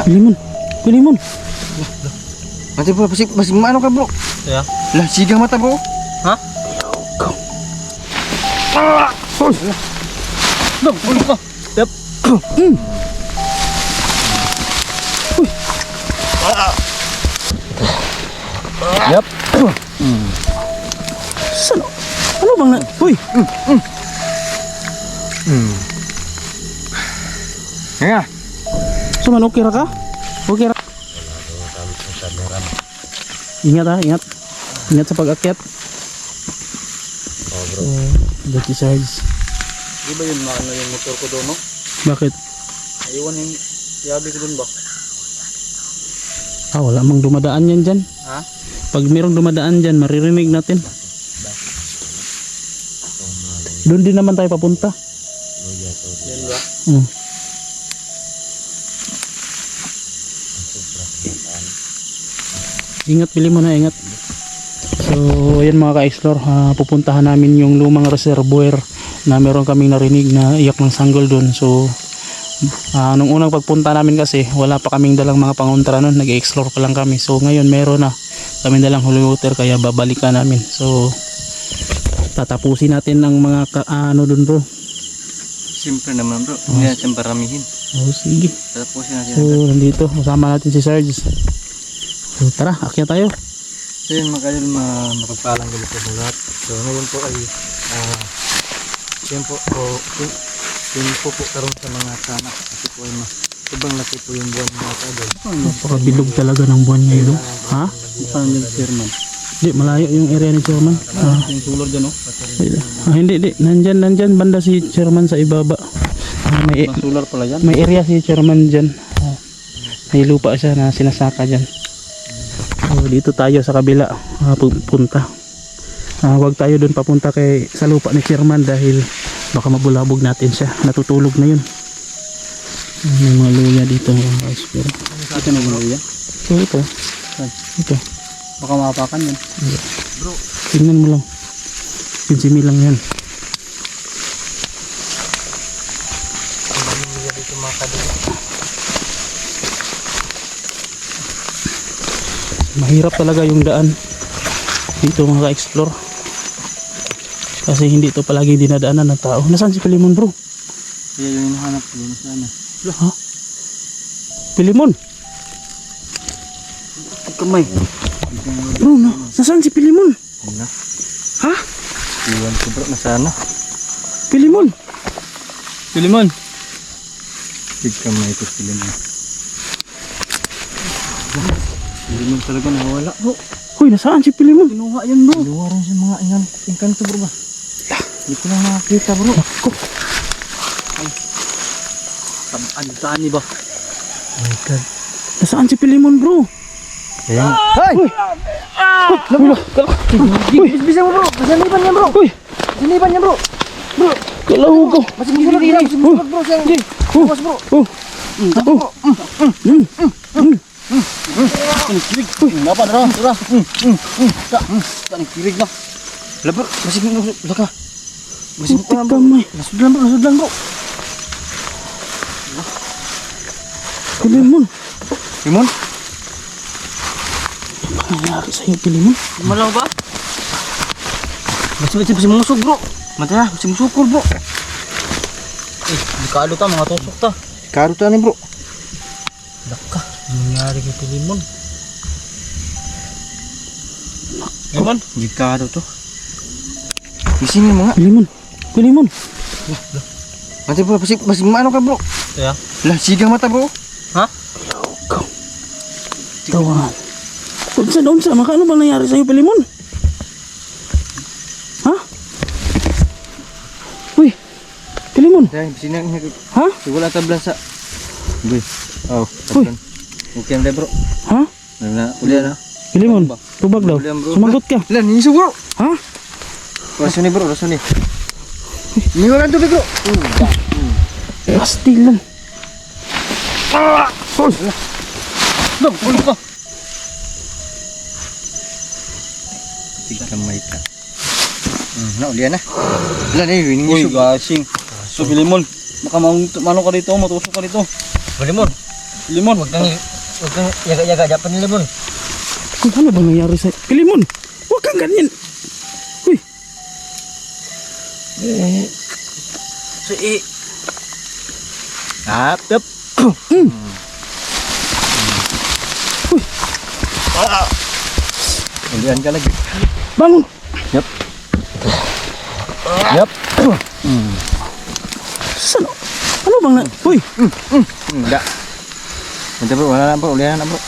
Pilimon. Pilimon. Mati bro, masih mana ka bro? Ya. Lah sigang mata bro. Hah? Kau. Dong, ko. Yep. Yep. Sano? Ano bang na? Uy. Ya. Suman okay ra ka? Okay ra. Ingat ha, ingat. Ingat sa pag-akyat. Oh bro. Dirty size. Di ba yun maano yung motor ko doon, no? Bakit? Aywan yung yabi ko doon ba? Ah, wala mang dumadaan yan dyan. Ha? Pag mayroong dumadaan dyan, maririnig natin. Doon din naman tayo papunta. Yan ba? Ingat, bili mo na, ingat. So, ayan mga ka-explore, pupuntahan namin yung lumang reservoir na meron kaming narinig na iyak ng sanggol doon. So, nung unang pagpunta namin kasi, wala pa kaming dalang mga pangontra nun, nag-explore pa lang kami. So, ngayon meron na kami dalang holy water, kaya babalikan namin. So, tatapusin natin ang mga ano doon bro. Siyempre naman bro, hindi natin paramihin. Oh, sige. Tapusin natin. So, nandito, kasama natin si Sarge. So, tara, akyat tayo. So yun mga kadol, mapagpalang gabi po sa lahat. So ngayon po ay yun po karoon sa mga sana. Kasi po ay sobrang laki po yung buwan mga kadol. Napakabilog talaga ng buwan ngayon. Ha? Paano yung chairman? Hindi, malayo yung area ni Chairman. Yung tulor dyan, no? Hindi. Nandyan banda si Chairman sa ibaba. Solar pala yan. May area si Chairman dyan. May lupa siya na sinasaka dyan. So, dito tayo sa kabila punta. Huwag tayo doon papunta sa lupa ni Chairman dahil baka mabulabog natin siya. Natutulog na yun. May mga luya dito. Ito na yung luya. So ito. Ito. Baka mapakan yan. Bro, tingnan mo lang. Pinsimi lang yan. Mahirap talaga yung daan dito mga ka-explore kasi hindi ito palagi dinadaanan ng tao. Nasaan si Pilimon bro? Kaya yung hinahanap ko doon sana. Ha? Pilimon? Kamay. Bro, nasaan si Pilimon? Wala. Ha? Iwan ko bro, nasana. Pilimon? Pilimon. Big kamay ito Pilimon. Pilimon talaga nawala bro. Hoy, nasaan si Pilimon? Kinuha yan bro. Kinuha rin sa mga inkanto bro ba? Hindi ko lang nakakita bro. Ako. Ano saan niya ba? Oh my God. Nasaan si Pilimon bro? Ayan. Hey! Uy! Bisa mo bro, masaniban niya bro. Uy! Masaniban niya bro. Bro, Kalaho ko! masih musulat bro, masih musulat bro. Awas bro. Kirig. Kenapa darah? Darah. Tak ni kirig lah. Lah bro, masih musulat ka. Masih Putik kamay. Nasudlan bro. Pilimon! Limon? Ano nangyari sa'yo Pilimon? Malaw ba? Masih musuk bro. Mati lah, masih musukul bro. Dekado ta mga tusok ta. Karutan nih bro. Daka. Nangyari kay Pilimon. Limon? Jika tuh. Di sini mga. Pilimon! Mati bro, masih mana ka bro? Ya. Lah sigang mata bro. Ha? Ikaw. Tawan. Unsa? Ano bang nangyari sa'yo Pilimon? Ha? Uy! Pilimon! Dai, sini Ha? wala tablan sa. Uy. Oh, Uy. Mungkin deh bro. Ha? Na, ulian na. Pilimon, tubag daw. Ulian, bro. Sumagot ka. Lah, nisu bro. Ha? Raso ni bro, raso ni. Ni wala tubig bro. Pastilan. Dong, ulo ka. Tiga kamay ka. Na ulian na. Lah ni Uy, nisu. gasing. So Pilimon. Baka manong ka dito, matusok ka dito. Limon. Limon. Huwag kang yaga-yaga. Dapat ni limon. Kung ano bang nangyari sa Pilimon? Huwag kang ganyan. Uy, So, Yup. Ulian ka lagi. bangon. Yup. Saan? Ano bang na? Uy, Enggak. Nanti bro, wala lang bro. Ulian na bro.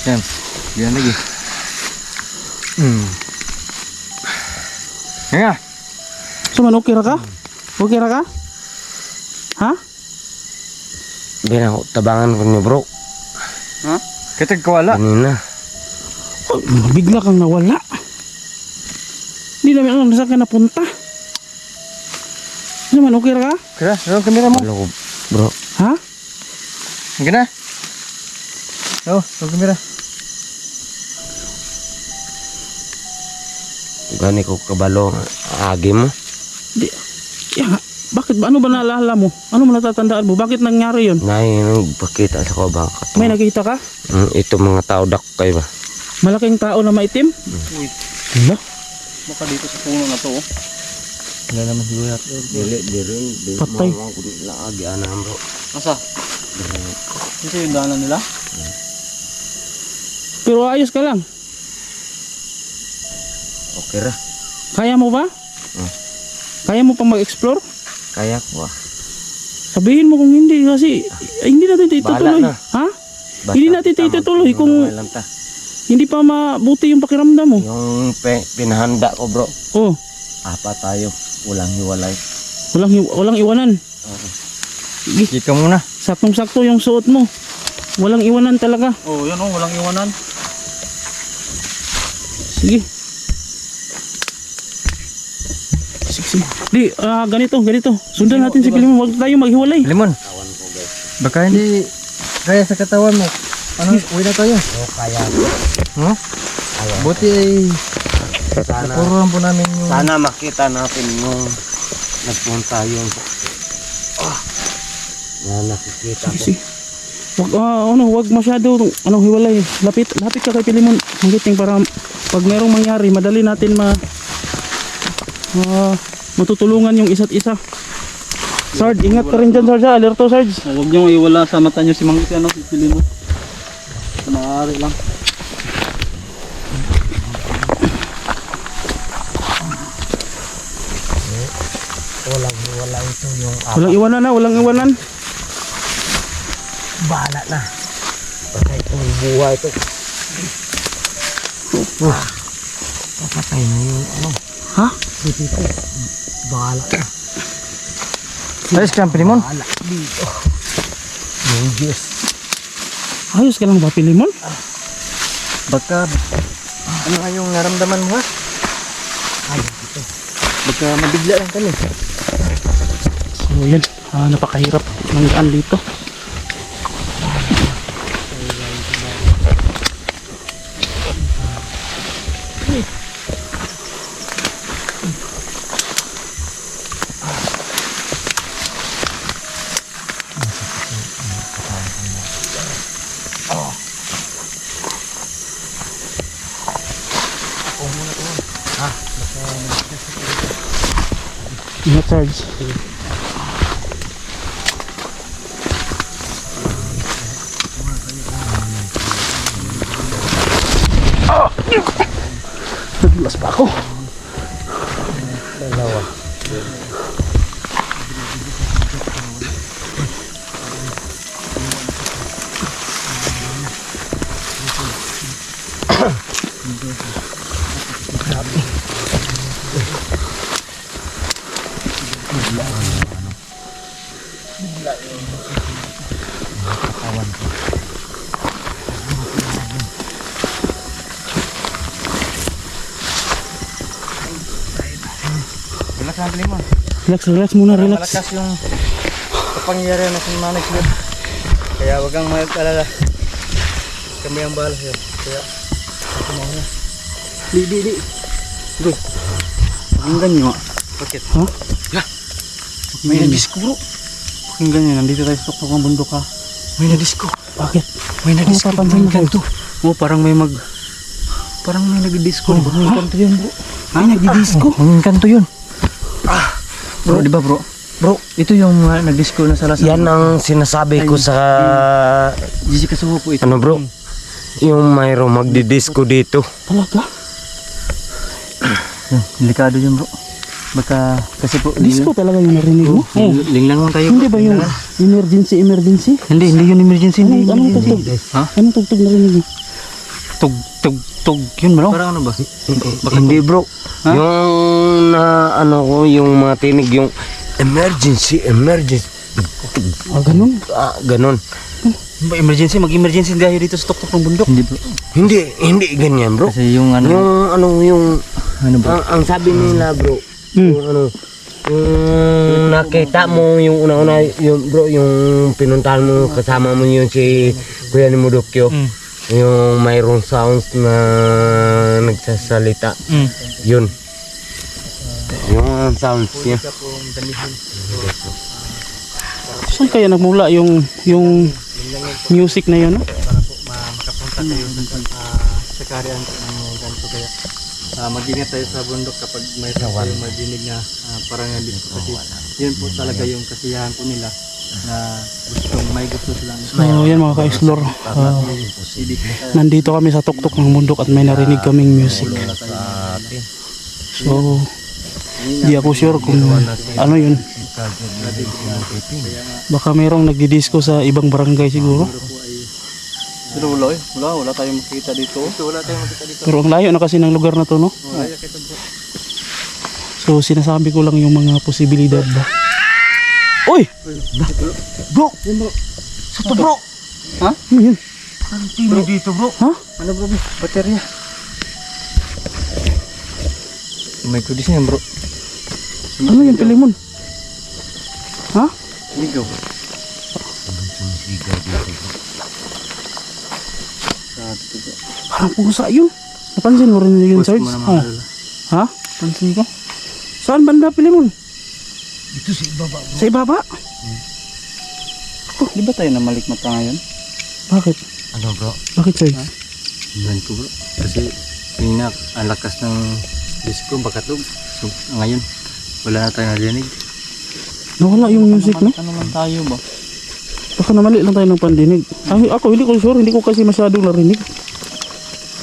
Yan. Ulian lagi. Nga. saman okay ra ka? Okay ra ka? Ha? Bilang tabangan ko niyo bro Ha? Kita kawala. kanina. Oh, bigla kang nawala. Hindi namin alam na saan ka napunta. Saman okay ra ka? Kira, yung kamera mo. Halo bro. Ha? Gana. Oh, yung kamera. Gani ko kabalo agi mo. Di, ya, bakit ba? Ano ba naalala mo? Ano mo natatandaan mo? Bakit nangyari yun? Nay pakita sa ko ba May nakita ka? ito mga tao dak kay ba. Malaking tao na maitim? Uy, Hala, baka dito sa puno na to. Oh. Wala naman siguro. Dili dirin Patay. lang agi ana bro. Asa? Ito yung daanan nila? pero ayos ka lang. Okay ra. Kaya mo ba? Kaya mo pa mag-explore? Kaya ko ah. Sabihin mo kung hindi kasi hindi natin itutuloy. Bahala na. Ha? Hindi natin itutuloy kung Lang ta. hindi pa mabuti yung pakiramdam mo. Yung pinahanda ko bro. Oh, Apa tayo? Walang hiwalay. walang iwanan. Sige, Ika muna. saktong-sakto yung suot mo. Walang iwanan talaga. Oh, yan oh, walang iwanan. Sige. Sige. Di, ganito. Sundan natin si Pilimon. Huwag tayo maghiwalay. Limon. Baka hindi kaya sa katawan mo. Ano, uwi na tayo. Kaya Huh? Buti ay napuruan po namin yung... sana makita natin yung nagpunta yung na nakikita ko. Sige. Wag masyado hiwalay. Lapit ka kay Pilimon. Magiting para pag merong mangyari, madali natin matutulungan yung isa't isa. Sarge, ingat ka rin dyan, Sarge. Alerto, Sarge. Oh, huwag niyong iwala sa mata niyo si si Pilimon. Maaari lang. Walang iwanan. Bahala na. Patay kong buhay ito. Patay na yung ano. Ha? Dito. Bahala na. Ayos ka, Pilimon. Bahala dito. Yung Diyos. Ayos ka lang ba, Pilimon? Baka, ano nga yung naramdaman mo ha? Baka mabigla lang kami. So yan, napakahirap ng daan dito. Ingat, Sarge. Nadulas pa ako. Dalawa. Relax lang, Pilimon. Relax muna, relax. Malakas yung kapangyarihan na sinmanage mo. Kaya wag kang mag-alala. Kami ang bahala sa'yo. Kaya, ako mauna. Di. Pakinggan niyo. Bakit? Ha? May na-disco bro. Pakinggan nyo, nandito tayo sa tuktok ng bundok ha. May na-disco. Bakit? May na-disco. Ano papansin mo, May kanto. Parang may nag-disco bro. May kanto yun bro. May nagdi-disco. May kanto yun. Bro, di ba bro? Bro, ito yung nag-disco na sa Lasal. Yan ang sinasabi ko sa Jessica Soho po ito. ano bro, yung mayroong magdidisco dito. Talaga? Delikado yun bro. Baka kasi po Disco talaga yung narinig mo? Oh. Linglang lang tayo. Hindi ba yung emergency? Hindi yun emergency. Hindi Anong emergency. tugtog? Ha? Anong tugtog narinig mo? Tug yun bro. Parang ano ba? Hindi bro, yung na ano ko, yung mga tinig, yung emergency. Ganun? Ganon. Ba emergency? Mag-emergency tayo dito sa tuktok ng bundok. Hindi bro. Hindi ganyan bro. Kasi yung ano. Yung Ano bro? ang sabi nila bro, yung ano, yung nakita mo yung una-una, yung bro, yung pinuntahan mo, kasama mo yung si Kuya ni Mudokyo, yung mayroong sounds na nagsasalita, yun. Yung sounds yun. Saan kaya nagmula yung music na yun? No? Makapunta tayo sa kaharian ng ganito kaya mag-ingat tayo sa bundok kapag may tayong madinig na parang disco kasi yun po talaga yung kasiyahan po nila na may gusto silang So yan mga ka-explore, nandito kami sa tuktok ng bundok at may narinig kaming music. So di ako sure kung ano yun. Baka mayroong nagdi-disco sa ibang barangay siguro. Pero wala tayong makita dito. Pero ang layo na kasi ng lugar na to, no? So sinasabi ko lang yung mga posibilidad ba. Uy! Bro! Sa to bro! Ha? Ano yun? Ang tinig dito bro! Ha? Ano bro? Baterya. May kudis niyan bro. Ano yung pilimon? Ha? Ligaw. Parang pusa yun. Napansin mo rin yun, Sarge? Oh. Ha? Pansin ko. Saan banda pilimon? Dito sa ibaba bro. Sa ibaba? Di ba tayo namalikmata ngayon? Bakit? Ano bro? Bakit, Sarge? Ngayon ko bro. Kasi yung ang lakas ng disco bakatog. So ngayon wala na tayong narinig. Nawala yung music, no? Ano man tayo ba? Baka namali lang tayo ng pandinig. Ako, hindi ko sure. Hindi ko kasi masyadong narinig.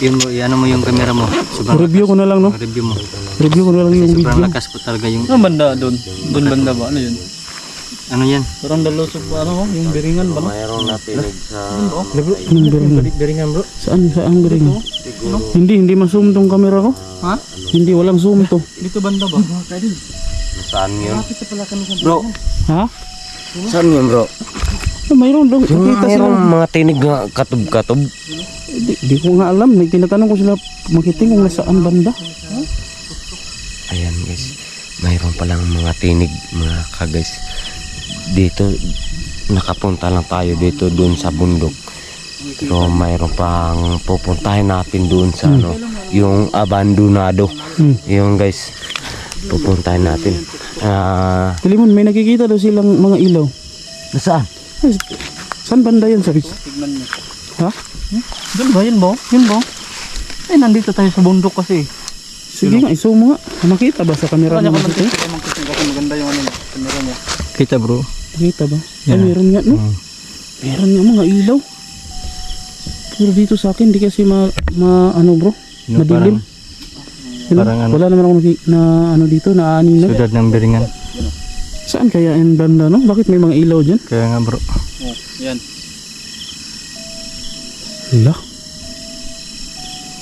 Yun mo, ano mo yung camera mo. Review ko na lang, no? Review mo. Review ko na lang yung Sobrang video. lakas po talaga yung... Ano banda doon? Doon banda ba? Ano yun? Ano yan? Parang dalusog pa ano, yung biringan ba? No? Mayroong natinig sa... Anong biringan? Biringan bro. Saan biringan? Hindi ma-zoom tong camera ko. Ha? Hindi, walang zoom to. Dito banda ba? Saan yun? Bro, Ha? Saan yun bro? Mayroon doon. Yung Nakita sila. mayroong mga tinig na katob-katob. Di ko nga alam. Tinatanong ko sila makiting kung nasaan banda. Ayan guys, mayroon palang mga tinig mga ka-guys. Dito, nakapunta lang tayo dito doon sa bundok. Pero mayroon pang pupuntahin natin doon sa ano, yung abandonado. Yung guys, pupuntahin natin. Pilimon, may nakikita daw silang mga ilaw. Nasaan? Ay, saan banda yan, sabi? Tignan mo. Ha? Doon ba? Yun ba? Yun ba? Eh, nandito tayo sa bundok kasi. Sige nga, iso mo nga. Makita ba sa camera Kanya mo? ko lang kasi maganda yung ano, camera mo. kita bro. Makita ba? Yeah. Ay, meron nga, no? Meron nga mga ilaw. Pero dito sa akin, di kasi ano bro? Madilim. parang ano, Wala naman ako na dito, na anin na. sudad ng biringan. Saan kaya yung banda, no? Bakit may mga ilaw dyan? Kaya nga bro. Oh, yan. Hala.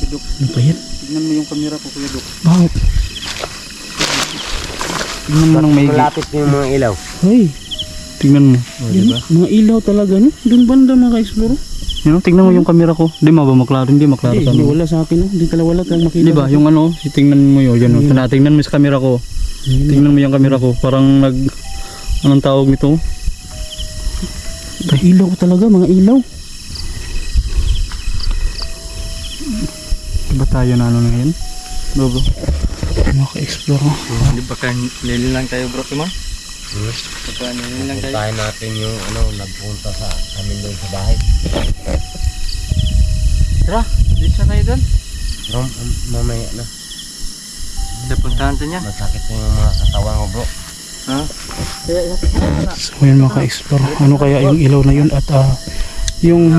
Duk, Ano pa yan? tignan mo yung camera ko kuya Duk. Bakit? Tingnan mo nang may Malapit yung mga ilaw. Hey, Tingnan mo. yun, mga ilaw talaga, no? Doon banda mga ka-explore. Yun, tingnan mo yung camera ko. Di ba maklaro? Hindi maklaro Hindi, ka. hindi wala sa akin, no? Hindi talaga wala tayong makita. Di ba yung ano, tingnan mo yun. Yan, tingnan mo sa camera ko. Tingnan mo yung camera ko. Parang anong tawag nito? Ilaw talaga, mga ilaw. Ba tayo na ano na yun? Bro. Mga ka-explore, no? Di ba kayo nilin lang tayo bro, Timon? Pagkaano, yun lang tayo. Puntahan natin yung nagpunta sa amin doon sa bahay. Tara, dito na tayo doon. Bro, mamaya na. Napuntahan natin niya. Masakit na yung mga katawan ko bro. Ha? So yun mga ka-explore, ano kaya yung ilaw na yun at yung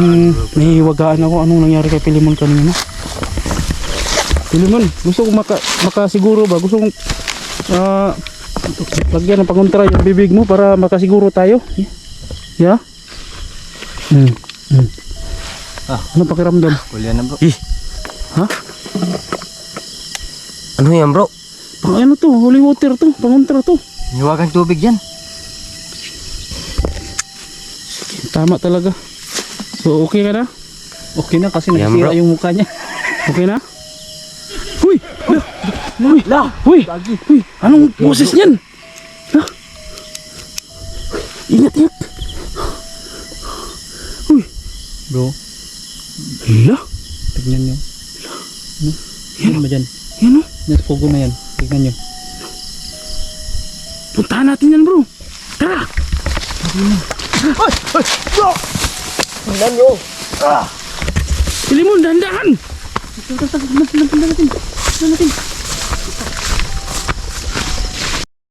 nahihiwagaan ako, anong nangyari kay Pilimon kanina? Pilimon, gusto kong makasiguro ba? Gusto kong lagyan ng pangontra yung bibig mo para makasiguro tayo. Yeah? Anong pakiramdam? Kulya na bro. Ha? Ano yan bro? Pang ano to? Holy water to? Pangontra to? Hiwagang tubig yan. Tama talaga. So okay ka na? Okay na kasi Yeah, nasira bro. yung mukha niya. Okay na? Huy! Huy! Huy! Huy! Anong boses niyan? Ha? Ingat, ingat! Huy! Bro, Hala! tignan nyo. Ano? Yan ba dyan? Yan o! Nasa pugo na yan. Tignan nyo. Puntahan natin yan bro! Tara! Tingnan nyo! Pilimon, dahan-dahan! Puntahan natin! Puntahan natin!